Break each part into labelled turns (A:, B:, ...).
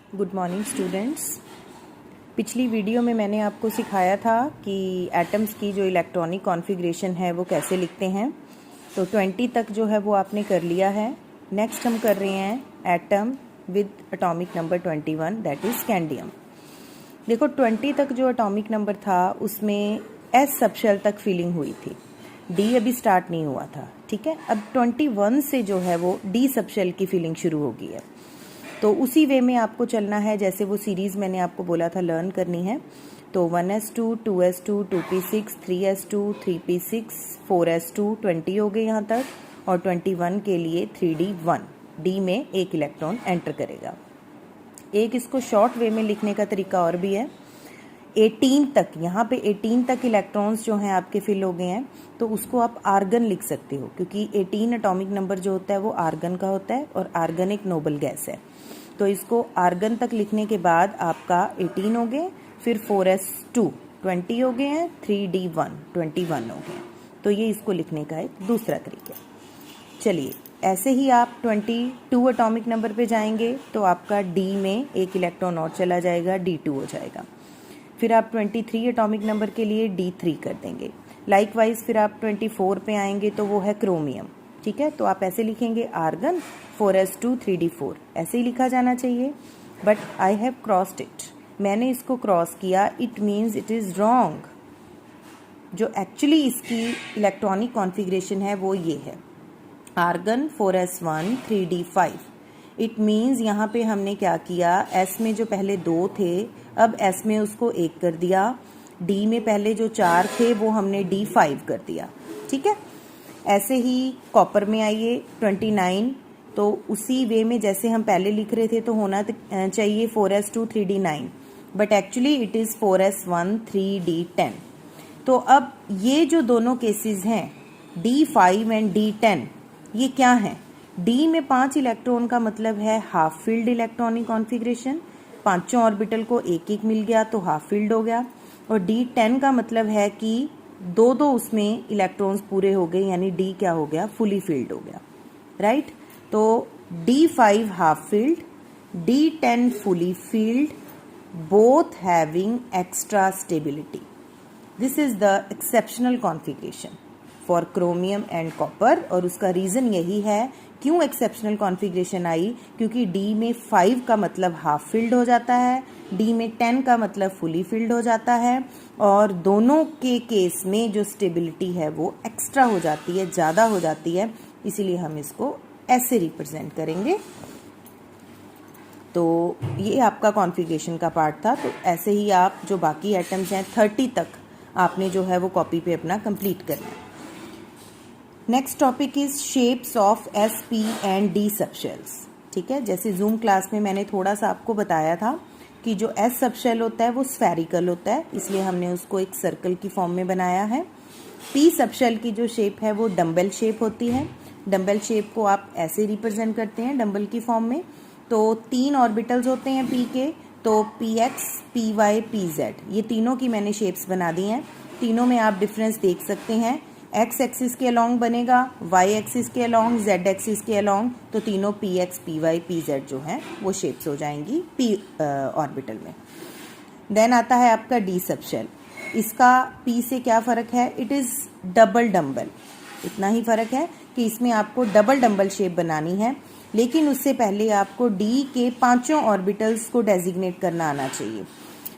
A: Good morning students. पिछली video में मैंने आपको सिखाया था कि एटम्स की जो इलेक्ट्रॉनिक कॉन्फ़िगरेशन है वो कैसे लिखते हैं। तो 20 तक जो है वो आपने कर लिया है। नेक्स्ट हम कर रहे हैं atom with atomic number 21, that is scandium. देखो 20 तक जो एटॉमिक नंबर था उसमें एस सबशेल तक फिलिंग हुई थी, डी अभी स्टार्ट नहीं हुआ था। ठीक है, अब 21 से जो है वो डी सबशेल की फिलिंग शुरू हो गई है। तो उसी वे में आपको चलना है जैसे वो सीरीज़ मैंने आपको बोला था लर्न करनी है। तो 1s2, 2s2, 2p6, 3s2, 3p6, 4s2, 20 हो गए यहाँ तक, और 21 के लिए 3d1, डी में एक इलेक्ट्रॉन एंटर करेगा। एक इसको शॉर्ट वे में लिखने का तरीका और भी है। 18 तक, यहाँ पे 18 तक इलेक्ट्रॉन्स जो हैं आपके फिल हो गए हैं, तो उसको आप आर्गन लिख सकते हो, क्योंकि 18 एटॉमिक नंबर जो होता है वो आर्गन का होता है, और आर्गन एक नोबल गैस है। तो इसको आर्गन तक लिखने के बाद आपका 18 हो गए, फिर 4s2 20 हो गए हैं, 3d1 21 हो गए। तो ये इसको लिखने का एक दूसरा तरीका। चलिए, ऐसे ही आप 22 एटॉमिक नंबर पे जाएंगे तो आपका डी में एक इलेक्ट्रॉन और चला जाएगा, d2 हो जाएगा। फिर आप 23 एटॉमिक नंबर के लिए d3 कर देंगे। लाइकवाइज फिर आप 24 पे आएंगे तो वो है क्रोमियम। ठीक है, तो आप ऐसे लिखेंगे आर्गन 4s2 3d4, ऐसे ही लिखा जाना चाहिए। But I have crossed it, मैंने इसको क्रॉस किया, it means it is wrong. जो एक्चुअली इसकी इलेक्ट्रॉनिक कॉन्फ़िगरेशन है वो ये है, argon 4s1 3d5। It means यहाँ पे हमने क्या किया, एस में जो पहले 2 थे अब एस में उसको 1 कर दिया, डी में पहले जो 4 थे वो हमने d5 कर दिया। ठीक है, ऐसे ही कॉपर में आइए 29, तो उसी वे में जैसे हम पहले लिख रहे थे तो होना चाहिए 4s2 3d9, but actually it is 4s1 3d10। तो अब ये जो दोनों केसेस हैं d5 एंड d10, ये क्या हैं? डी में 5 इलेक्ट्रॉन का मतलब है हाफ फील्ड इलेक्ट्रॉनिक कॉन्फ़िगरेशन, पांचों ऑर्बिटल को एक एक मिल गया तो हाफ फील्ड हो गया। और d10 का मतलब है कि दो दो उसमें इलेक्ट्रॉन्स पूरे हो गए, यानी डी क्या हो गया, फुली फील्ड हो गया। राइट, तो d5 half field, d10 fully field, both having extra stability. This is the exceptional configuration for chromium and copper. और उसका रीज़न यही है, क्यों एक्सेप्शनल कॉन्फ़िगरेशन आई, क्योंकि डी में 5 का मतलब हाफ फील्ड हो जाता है, डी में 10 का मतलब फुली फील्ड हो जाता है, और दोनों के केस में जो स्टेबिलिटी है वो एक्स्ट्रा हो जाती है, ज़्यादा हो जाती है, इसीलिए हम इसको ऐसे रिप्रेजेंट करेंगे। तो ये आपका कॉन्फ़िगरेशन का पार्ट था। तो ऐसे ही आप जो बाकी एटम्स हैं 30 तक आपने जो है वो कॉपी पे अपना कंप्लीट करना है। Next topic is shapes of S P and D subshells. ठीक है, जैसे जूम क्लास में मैंने थोड़ा सा आपको बताया था कि जो एस सबशेल होता है वो स्फेरिकल होता है, इसलिए हमने उसको एक सर्कल की फॉर्म में बनाया है। पी सबशेल की जो शेप है वो डम्बल शेप होती है। डम्बल शेप को आप ऐसे रिप्रेजेंट करते हैं डम्बल की फॉर्म में। तो 3 ऑर्बिटल्स होते हैं पी के, तो P X, P Y, P Z, ये तीनों की मैंने शेप्स बना दी हैं। तीनों में आप डिफरेंस देख सकते हैं, एक्स एक्सिस के अलोंग बनेगा, वाई एक्सिस के अलोंग, जेड एक्सिस के अलोंग, तो तीनों P X, P Y, P Z जो हैं वो शेप्स हो जाएंगी पी ऑर्बिटल में। देन आता है आपका डी सबशेल। इसका पी से क्या फ़र्क है, इट इज़ डबल डम्बल। इतना ही फ़र्क है कि इसमें आपको डबल डम्बल शेप बनानी है, लेकिन उससे पहले आपको डी के 5 ऑर्बिटल्स को डेजिग्नेट करना आना चाहिए।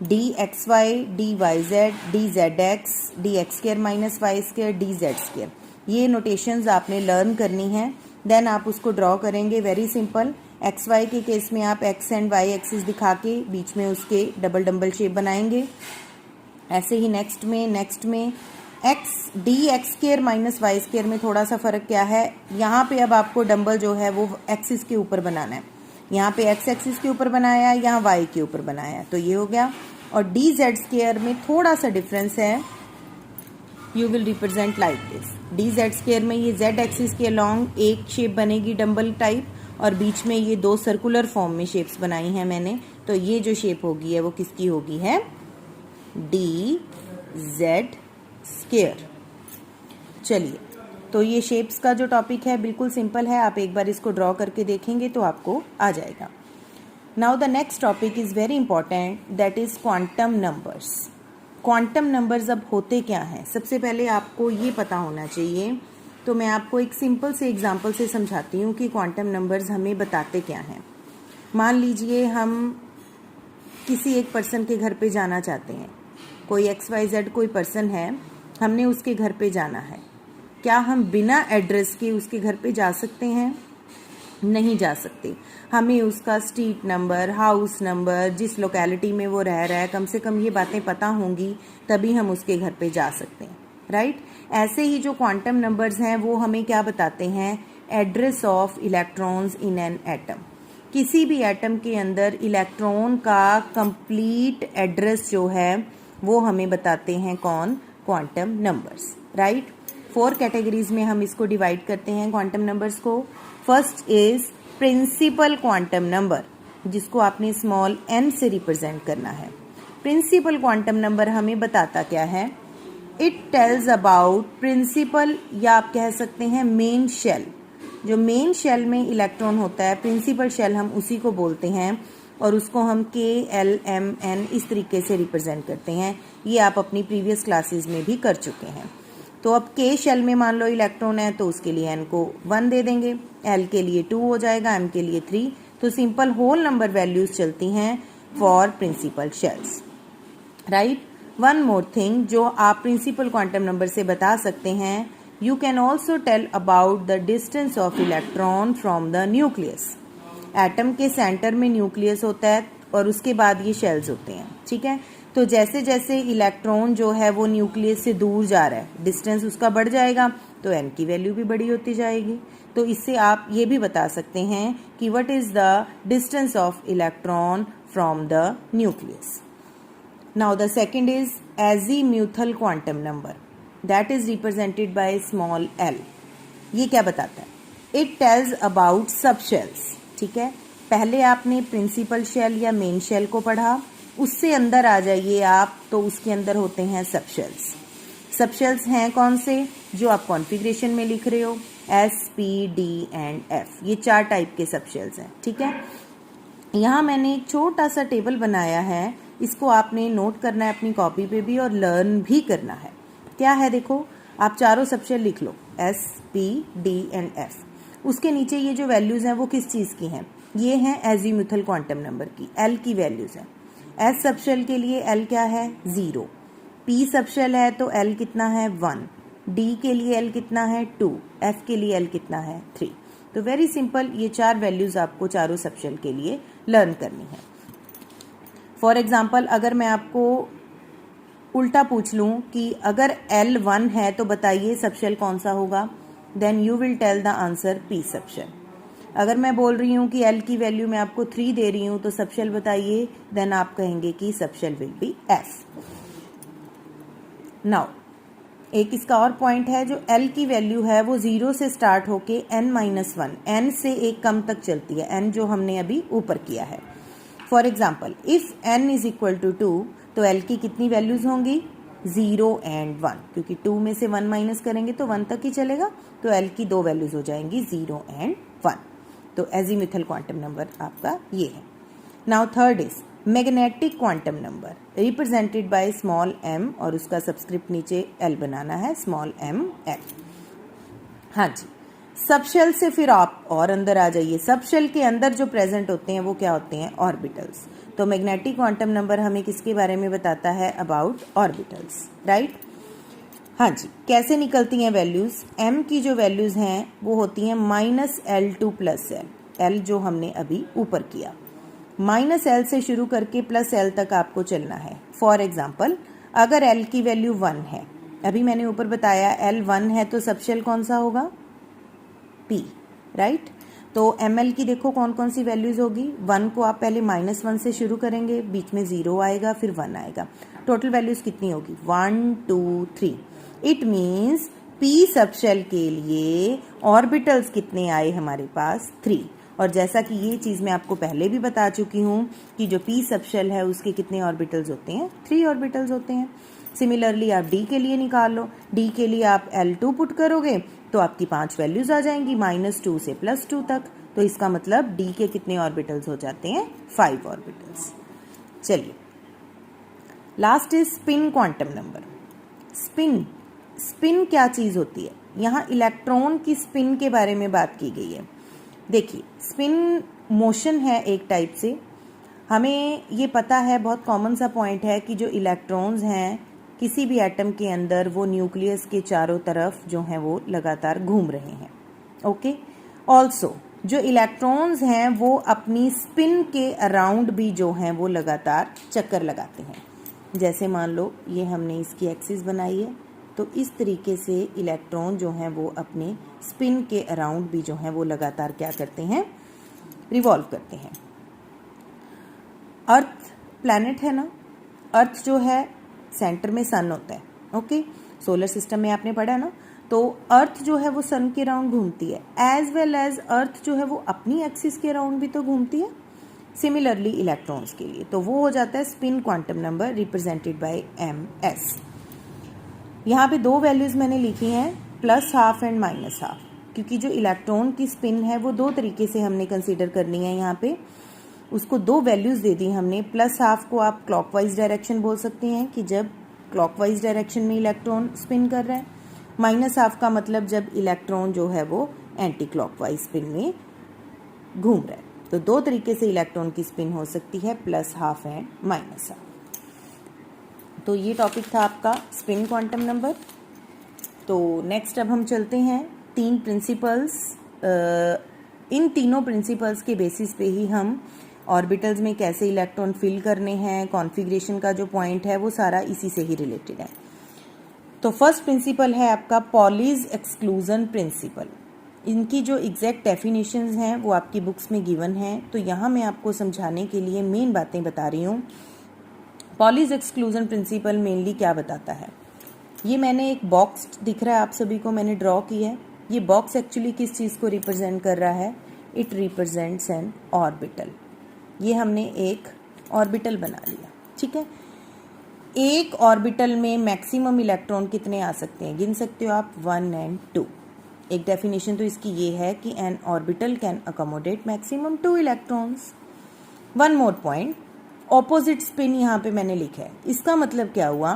A: D X Y, D Y Z, D Z X, D X square minus Y square, D Z square, ये नोटेशंस आपने लर्न करनी है। देन आप उसको ड्रॉ करेंगे, वेरी सिंपल। एक्स वाई के केस में आप एक्स एंड वाई एक्सिस दिखा के बीच में उसके डबल डम्बल शेप बनाएंगे। ऐसे ही नेक्स्ट में X, D X square minus Y square में थोड़ा सा फ़र्क क्या है, यहाँ पे अब आपको डम्बल जो है वो एक्सिस के ऊपर बनाना है। यहाँ पे एक्स एक्सिस के ऊपर बनाया, यहाँ वाई के ऊपर बनाया, तो ये हो गया। और डी जेड स्क्र में थोड़ा सा डिफरेंस है, you will represent like this. D Z square में ये जेड एक्सिस के अलोंग एक शेप बनेगी डम्बल टाइप, और बीच में ये 2 सर्कुलर फॉर्म में शेप्स बनाई हैं मैंने। तो ये जो शेप होगी है वो किसकी होगी है, डी जेड स्क्र। चलिए, तो ये शेप्स का जो टॉपिक है बिल्कुल सिंपल है, आप एक बार इसको ड्रॉ करके देखेंगे तो आपको आ जाएगा। Now the next topic is very important, that is quantum numbers. Quantum numbers अब होते क्या हैं, सबसे पहले आपको ये पता होना चाहिए। तो मैं आपको एक सिंपल से एग्जांपल से समझाती हूँ कि क्वांटम नंबर्स हमें बताते क्या हैं। मान लीजिए हम किसी एक पर्सन के घर पे जाना चाहते हैं, कोई XYZ कोई पर्सन है, हमने उसके घर पे जाना है। क्या हम बिना एड्रेस के उसके घर पे जा सकते हैं? नहीं जा सकते। हमें उसका स्ट्रीट नंबर, हाउस नंबर, जिस लोकेलिटी में वो रह रहा है, कम से कम ये बातें पता होंगी, तभी हम उसके घर पे जा सकते हैं, राइट। ऐसे ही जो क्वांटम नंबर्स हैं वो हमें क्या बताते हैं? Address of electrons in an atom. किसी भी एटम के अंदर इलेक्ट्रॉन का कंप्लीट एड्रेस जो है वो हमें बताते हैं कौन? Quantum numbers, right. 4 कैटेगरीज में हम इसको डिवाइड करते हैं क्वांटम नंबर्स को। First is principal quantum number, जिसको आपने स्मॉल n से रिप्रेजेंट करना है। प्रिंसिपल क्वांटम नंबर हमें बताता क्या है? इट टेल्स अबाउट प्रिंसिपल, या आप कह सकते हैं मेन शेल। जो मेन शेल में इलेक्ट्रॉन होता है, प्रिंसिपल शेल हम उसी को बोलते हैं, और उसको हम K, L, M, N इस तरीके से रिप्रेजेंट करते हैं। ये आप अपनी प्रीवियस क्लासेस में भी कर चुके हैं। तो अब K शेल में मान लो इलेक्ट्रॉन है, तो उसके लिए N को 1 दे देंगे, L के लिए 2 हो जाएगा, M के लिए 3। तो सिंपल होल नंबर वैल्यूज चलती हैं for principal shells, right. One more thing जो आप प्रिंसिपल क्वांटम नंबर से बता सकते हैं, you can also tell about the distance of electron from the nucleus. Atom के सेंटर में न्यूक्लियस होता है और उसके बाद ये शेल्स होते हैं, ठीक है। तो जैसे जैसे इलेक्ट्रॉन जो है वो न्यूक्लियस से दूर जा रहा है, डिस्टेंस उसका बढ़ जाएगा, तो n की वैल्यू भी बड़ी होती जाएगी। तो इससे आप ये भी बता सकते हैं कि what is the distance of electron from the nucleus. Now the second is azimuthal quantum number, that is represented by small l। ये क्या बताता है? इट टेल्स अबाउट सब शेल्स, ठीक है। पहले आपने प्रिंसिपल शेल या मेन शेल को पढ़ा, उससे अंदर आ जाइए आप, तो उसके अंदर होते हैं सब शेल्स। सब शेल्स हैं कौन से? जो आप कॉन्फ़िगरेशन में लिख रहे हो, S, P, D and F। ये 4 टाइप के सब शेल्स हैं, ठीक है। यहाँ मैंने एक छोटा सा टेबल बनाया है, इसको आपने नोट करना है अपनी कॉपी पे भी और लर्न भी करना है। क्या है देखो, आप चारों सब शेल लिख लो, S, P, D and F। उसके नीचे ये जो वैल्यूज हैं वो किस चीज़ की हैं? ये हैं एजीम्यूथल क्वांटम नंबर की, L की वैल्यूज हैं। S सब शेल के लिए L क्या है? 0। P सब शेल है तो L कितना है? 1। D के लिए L कितना है? 2। F के लिए L कितना है? 3। तो वेरी सिंपल, ये 4 वैल्यूज आपको चारों सब शेल के लिए लर्न करनी है। फॉर एग्जाम्पल, अगर मैं आपको उल्टा पूछ लूँ कि अगर L 1 है तो बताइए सब शेल कौन सा होगा? Then you will tell the answer P sub shell. अगर मैं बोल रही हूँ कि L की वैल्यू मैं आपको 3 दे रही हूँ तो सब शेल बताइए, देन आप कहेंगे कि sub shell will be F। Now एक इसका और पॉइंट है, जो L की वैल्यू है वो 0 से स्टार्ट होके n-1, n से एक कम तक चलती है, n जो हमने अभी ऊपर किया है। For example, if n is equal to 2, तो L की कितनी वैल्यूज होंगी? 0 एंड 1, क्योंकि 2 में से 1 माइनस करेंगे तो 1 तक ही चलेगा, तो L की 2 वैल्यूज हो जाएंगी 0 एंड 1। तो एजीम्यूथल क्वांटम नंबर आपका ये है। Now third is magnetic quantum number, represented by small m, और उसका सबस्क्रिप्ट नीचे L बनाना है, स्मॉल m L। हाँ जी, सब शेल से फिर आप और अंदर आ जाइए। सब शेल के अंदर जो प्रेजेंट होते हैं वो क्या होते हैं? ऑर्बिटल्स। तो मैग्नेटिक क्वांटम नंबर हमें किसके बारे में बताता है? About orbitals, right. हाँ जी, कैसे निकलती हैं वैल्यूज? m की जो वैल्यूज हैं वो होती हैं -L2 + L, L जो हमने अभी ऊपर किया, -L से शुरू करके +L तक आपको चलना है। फॉर एग्जाम्पल, अगर L की वैल्यू 1 है, अभी मैंने ऊपर बताया L 1 है, तो सब शेल कौन सा होगा? P, right. तो ml की देखो कौन कौन सी वैल्यूज होगी। 1 को आप पहले -1 से शुरू करेंगे, बीच में 0 आएगा, फिर 1 आएगा, टोटल वैल्यूज कितनी होगी? 1 2 3। It means P sub shell के लिए ऑर्बिटल्स कितने आए हमारे पास? 3। और जैसा कि ये चीज़ मैं आपको पहले भी बता चुकी हूँ कि जो P सब शेल है उसके कितने ऑर्बिटल्स होते हैं? 3 ऑर्बिटल्स होते हैं। सिमिलरली आप D के लिए निकाल लो, D के लिए आप L2 पुट करोगे तो आपकी 5 वैल्यूज आ जाएंगी, -2 से +2 तक। तो इसका मतलब d के कितने ऑर्बिटल्स हो जाते हैं? 5 ऑर्बिटल्स। चलिए, last is spin quantum number. Spin क्या चीज़ होती है? यहाँ इलेक्ट्रॉन की स्पिन के बारे में बात की गई है। देखिए, स्पिन मोशन है एक टाइप से। हमें ये पता है, बहुत कॉमन सा पॉइंट है कि जो इलेक्ट्रॉन्स हैं किसी भी एटम के अंदर, वो न्यूक्लियस के चारों तरफ जो हैं वो लगातार घूम रहे हैं। ओके, ऑल्सो जो इलेक्ट्रॉन्स हैं वो अपनी स्पिन के अराउंड भी जो हैं वो लगातार चक्कर लगाते हैं। जैसे मान लो ये हमने इसकी एक्सिस बनाई है, तो इस तरीके से इलेक्ट्रॉन जो हैं वो अपने स्पिन के अराउंड भी जो हैं वो लगातार क्या करते हैं? रिवॉल्व करते हैं। अर्थ प्लैनेट है ना, अर्थ जो है सेंटर में सन होता है। ओके, सोलर सिस्टम में आपने पढ़ा ना, तो अर्थ जो है वो सन के अराउंड घूमती है, एज वेल एज अर्थ जो है वो अपनी एक्सिस के अराउंड भी तो घूमती है। सिमिलरली इलेक्ट्रॉन्स के लिए तो वो हो जाता है spin quantum number represented by ms। यहाँ पे दो वैल्यूज मैंने लिखी हैं, +12 एंड -12, क्योंकि जो इलेक्ट्रॉन की स्पिन है वो दो तरीके से हमने कंसीडर करनी है। यहाँ पे उसको दो वैल्यूज दे दी हमने। +12 को आप क्लॉकवाइज डायरेक्शन बोल सकते हैं कि जब क्लॉकवाइज डायरेक्शन में इलेक्ट्रॉन स्पिन कर रहा है। -12 का मतलब जब इलेक्ट्रॉन जो है वो एंटी क्लॉकवाइज स्पिन में घूम रहा है। तो दो तरीके से इलेक्ट्रॉन की स्पिन हो सकती है, +12 एंड -12। तो ये टॉपिक था आपका स्पिन क्वांटम नंबर। तो नेक्स्ट अब हम चलते हैं 3 प्रिंसिपल्स। इन तीनों प्रिंसिपल्स के बेसिस पे ही हम ऑर्बिटल्स में कैसे इलेक्ट्रॉन फिल करने हैं, कॉन्फ़िगरेशन का जो पॉइंट है वो सारा इसी से ही रिलेटेड है। तो फर्स्ट प्रिंसिपल है आपका पॉलीज एक्सक्लूजन प्रिंसिपल। इनकी जो एग्जैक्ट डेफिनेशंस हैं वो आपकी बुक्स में गिवन हैं, तो यहाँ मैं आपको समझाने के लिए मेन बातें बता रही हूँ। पॉलीज एक्सक्लूजन प्रिंसिपल मेनली क्या बताता है? ये मैंने एक बॉक्स दिख रहा है आप सभी को, मैंने ड्रॉ किया है। ये बॉक्स एक्चुअली किस चीज़ को रिप्रेजेंट कर रहा है? It represents an orbital. ये हमने एक ऑर्बिटल बना लिया, ठीक है। एक ऑर्बिटल में मैक्सिमम इलेक्ट्रॉन कितने आ सकते हैं? गिन सकते हो आप, 1 और 2। एक डेफिनेशन तो इसकी ये है कि N orbital can accommodate maximum 2 electrons. One more point, opposite spin यहाँ पे मैंने लिखा है। इसका मतलब क्या हुआ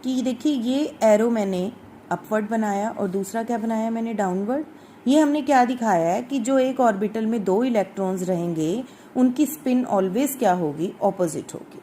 A: कि देखिए, ये एरो मैंने अपवर्ड बनाया और दूसरा क्या बनाया मैंने? डाउनवर्ड। ये हमने क्या दिखाया है कि जो एक ऑर्बिटल में 2 इलेक्ट्रॉन्स रहेंगे उनकी स्पिन ऑलवेज क्या होगी? ऑपोजिट होगी,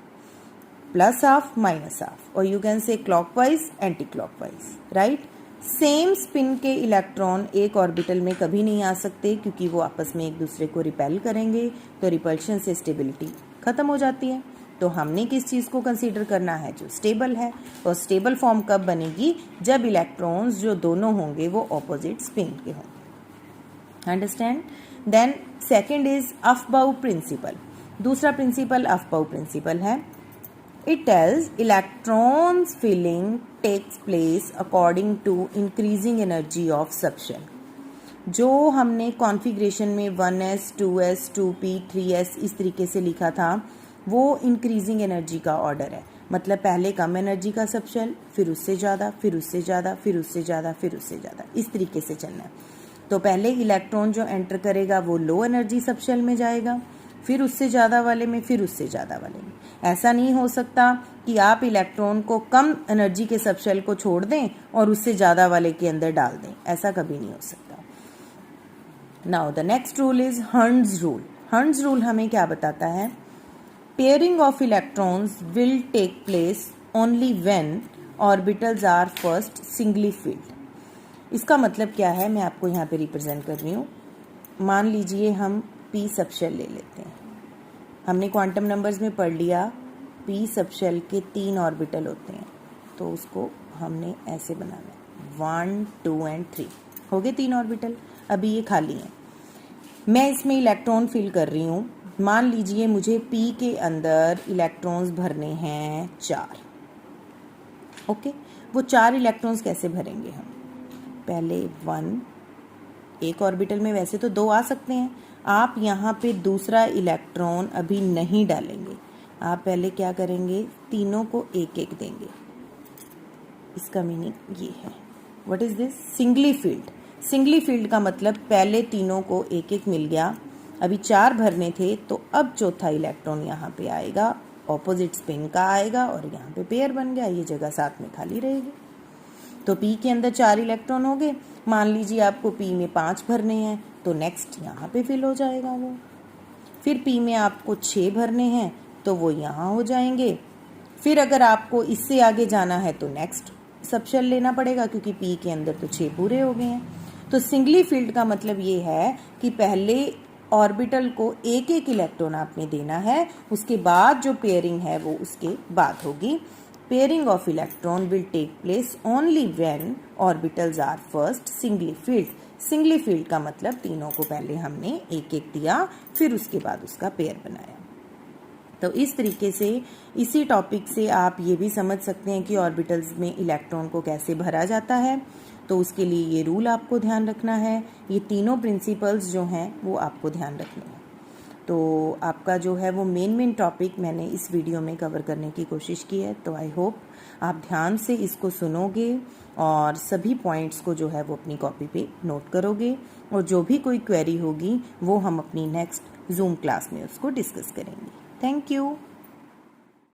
A: +12 -12, और you can say clockwise anti clockwise, right. Same spin के इलेक्ट्रॉन एक ऑर्बिटल में कभी नहीं आ सकते, क्योंकि वो आपस में एक दूसरे को रिपेल करेंगे, तो रिपल्शन से स्टेबिलिटी खत्म हो जाती है। तो हमने किस चीज़ को कंसीडर करना है? जो स्टेबल है। और स्टेबल फॉर्म कब बनेगी? जब इलेक्ट्रॉन्स जो दोनों होंगे वो ऑपोजिट स्पिन के होंगे। Understand? Then second is Aufbau principle. दूसरा प्रिंसिपल अफबाउ प्रिंसिपल है। It tells electrons filling takes place according to increasing energy of subshell। जो हमने कॉन्फ़िगरेशन में 1s, 2s, 2p, 3s इस तरीके से लिखा था, वो इंक्रीजिंग एनर्जी का ऑर्डर है। मतलब पहले कम एनर्जी का सबशेल, फिर उससे ज़्यादा, फिर उससे ज़्यादा, फिर उससे ज़्यादा, फिर उससे ज़्यादा, इस तरीके से चलना है। तो पहले इलेक्ट्रॉन जो एंटर करेगा वो लो एनर्जी सबशेल में जाएगा, फिर उससे ज़्यादा वाले में, फिर उससे ज़्यादा वाले में। ऐसा नहीं हो सकता कि आप इलेक्ट्रॉन को कम एनर्जी के सबशेल को छोड़ दें और उससे ज़्यादा वाले के अंदर डाल दें, ऐसा कभी नहीं हो सकता। Now the next rule is हर्न्स रूल। हर्न्स रूल हमें क्या बताता है? Pairing of electrons will take place only when orbitals are first singly filled. इसका मतलब क्या है, मैं आपको यहाँ पे रिप्रेजेंट कर रही हूँ। मान लीजिए हम p सबशेल ले लेते हैं। हमने क्वांटम नंबर्स में पढ़ लिया p सबशेल के 3 ऑर्बिटल होते हैं, तो उसको हमने ऐसे बनाना है, 1, 2 और 3 हो गए 3 ऑर्बिटल। अभी ये खाली हैं, मैं इसमें इलेक्ट्रॉन फिल कर रही हूँ। मान लीजिए मुझे p के अंदर इलेक्ट्रॉन्स भरने हैं 4। ओके, वो 4 इलेक्ट्रॉन्स कैसे भरेंगे हम? पहले 1, एक ऑर्बिटल में वैसे तो 2 आ सकते हैं, आप यहाँ पे दूसरा इलेक्ट्रॉन अभी नहीं डालेंगे। आप पहले क्या करेंगे? तीनों को एक एक देंगे। इसका मीनिंग ये है। What is this? Singly filled. Singly filled का मतलब पहले तीनों को एक एक मिल गया, अभी 4 भरने थे, तो अब चौथा इलेक्ट्रॉन यहाँ पे आएगा, ऑपोजिट स्पिन का आएगा और यहाँ पे पेयर बन गया, ये जगह साथ में खाली रहेगी। तो P के अंदर 4 इलेक्ट्रॉन हो गए। मान लीजिए आपको P में 5 भरने हैं, तो नेक्स्ट यहाँ पे फिल हो जाएगा वो। फिर P में आपको 6 भरने हैं, तो वो यहाँ हो जाएंगे। फिर अगर आपको इससे आगे जाना है तो नेक्स्ट सब शेल लेना पड़ेगा, क्योंकि P के अंदर तो 6 पूरे हो गए हैं। तो सिंगली फील्ड का मतलब ये है कि पहले ऑर्बिटल को एक एक इलेक्ट्रॉन आपने देना है, उसके बाद जो पेयरिंग है वो उसके बाद होगी। Pairing of electron will take place only when orbitals are first singly filled. Singly filled का मतलब तीनों को पहले हमने एक एक दिया, फिर उसके बाद उसका पेयर बनाया। तो इस तरीके से इसी टॉपिक से आप ये भी समझ सकते हैं कि ऑर्बिटल्स में इलेक्ट्रॉन को कैसे भरा जाता है। तो उसके लिए ये रूल आपको ध्यान रखना है, ये तीनों प्रिंसिपल्स जो हैं वो आपको ध्यान रखने हैं। तो आपका जो है वो मेन टॉपिक मैंने इस वीडियो में कवर करने की कोशिश की है। तो आई होप आप ध्यान से इसको सुनोगे और सभी पॉइंट्स को जो है वो अपनी कॉपी पे नोट करोगे, और जो भी कोई क्वेरी होगी वो हम अपनी नेक्स्ट जूम क्लास में उसको डिस्कस करेंगे। Thank you.